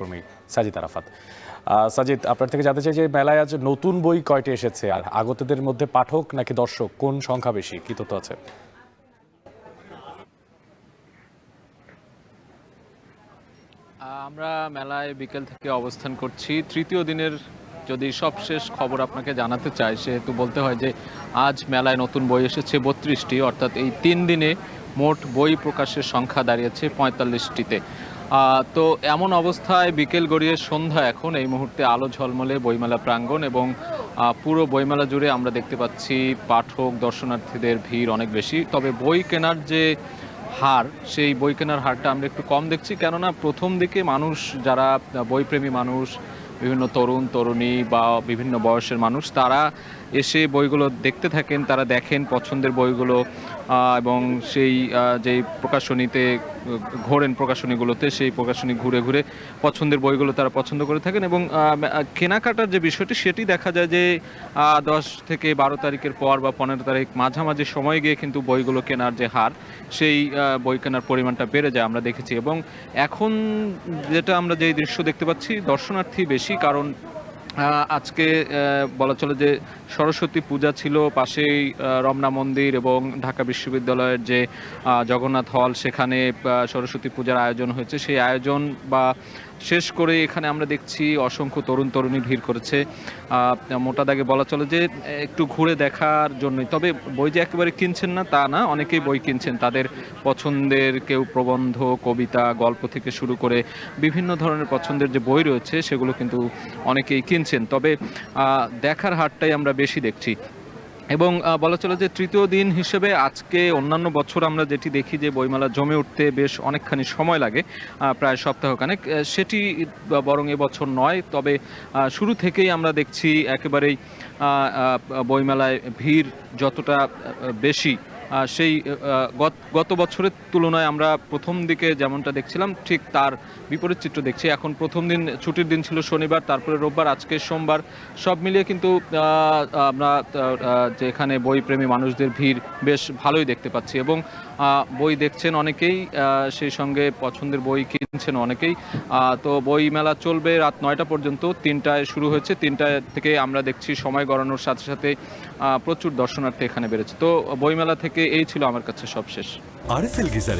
কর্মী সাজিদ আরাফাত। সাজিদ, আপনার থেকে জানতে চাই যে মেলায় আজ নতুন বই কয়টি এসেছে, আর আগতদের মধ্যে পাঠক নাকি দর্শক কোন সংখ্যা বেশি, কি তথ্য আছে? আমরা মেলায় বিকেল থেকে অবস্থান করছি। তৃতীয় দিনের যদি সবশেষ খবর আপনাকে জানাতে চাই, সেহেতু বলতে হয় যে আজ মেলায় নতুন বই এসেছে 32টি, অর্থাৎ এই 3 দিনে মোট বই প্রকাশের সংখ্যা দাঁড়িয়েছে 45টিতে। তো এমন অবস্থায় বিকেল গড়িয়ে সন্ধ্যা, এখন এই মুহূর্তে আলো ঝলমলে বইমেলা প্রাঙ্গণ এবং পুরো বইমেলা জুড়ে আমরা দেখতে পাচ্ছি পাঠক দর্শনার্থীদের ভিড় অনেক বেশি। তবে বই কেনার যে হার, সেই বই কেনার হারটা আমরা একটু কম দেখছি, কেননা প্রথম দিকে মানুষ যারা বইপ্রেমী মানুষ, বিভিন্ন তরুণ তরুণী বা বিভিন্ন বয়সের মানুষ, তারা এসে বইগুলো দেখতে থাকেন, তারা দেখেন পছন্দের বইগুলো এবং সেই যেই প্রকাশনীতে ঘোরেন, প্রকাশনীগুলোতে সেই প্রকাশনী ঘুরে ঘুরে পছন্দের বইগুলো তারা পছন্দ করে থাকেন এবং কেনাকাটার যে বিষয়টি সেটি দেখা যায় যে 10 থেকে 12 তারিখের পর বা 15 তারিখ মাঝামাঝি সময় গিয়ে কিন্তু বইগুলো কেনার যে হার, সেই বই কেনার পরিমাণটা বেড়ে যায় আমরা দেখেছি। এবং এখন যেটা আমরা যেই দৃশ্য দেখতে পাচ্ছি, দর্শনার্থী বেশি, কারণ আজকে বলা চলে যে সরস্বতী পূজা ছিল, পাশেই রমনা মন্দির এবং ঢাকা বিশ্ববিদ্যালয়ের যে জগন্নাথ হল, সেখানে সরস্বতী পূজার আয়োজন হয়েছে। সেই আয়োজন বা শেষ করে এখানে আমরা দেখছি অসংখ্য তরুণ তরুণী ভিড় করেছে। মোটা দাগে বলা চলে যে একটু ঘুরে দেখার জন্যই। তবে বই যে একেবারে কিনছেন না তা না, অনেকেই বই কিনছেন তাদের পছন্দের, কেউ প্রবন্ধ, কবিতা, গল্প থেকে শুরু করে বিভিন্ন ধরনের পছন্দের যে বই রয়েছে সেগুলো কিন্তু অনেকেই কিনছেন। তবে দেখার হারটাই আমরা বেশি দেখছি। এবং বলা চলে যে তৃতীয় দিন হিসেবে আজকে অন্যান্য বছর আমরা যেটি দেখি যে বইমেলা জমে উঠতে বেশ অনেকখানি সময় লাগে, প্রায় সপ্তাহখানেক, সেটি বরং এবছর নয়। তবে শুরু থেকেই আমরা দেখছি একেবারেই বইমেলায় ভিড় যতটা বেশি, সেই গত বছরের তুলনায় আমরা প্রথম দিকে যেমনটা দেখছিলাম ঠিক তার বিপরীত চিত্র দেখছি। এখন প্রথম দিন ছুটির দিন ছিল শনিবার, তারপরে রোববার, আজকে সোমবার, সব মিলিয়ে কিন্তু আমরা যেখানে বইপ্রেমী মানুষদের ভিড় বেশ ভালোই দেখতে পাচ্ছি এবং বই দেখছেন অনেকেই, সেই সঙ্গে পছন্দের বই কিনছেন অনেকেই। তো বই মেলা চলবে রাত 9টা পর্যন্ত। 3টায় শুরু হয়েছে, 3টা থেকে আমরা দেখছি সময় গড়ানোর সাথে সাথে প্রচুর দর্শনার্থী এখানে বেড়েছে। তো বইমেলা থেকে এই ছিল আমার কাছে সবশেষ। আরএফএল গিজারে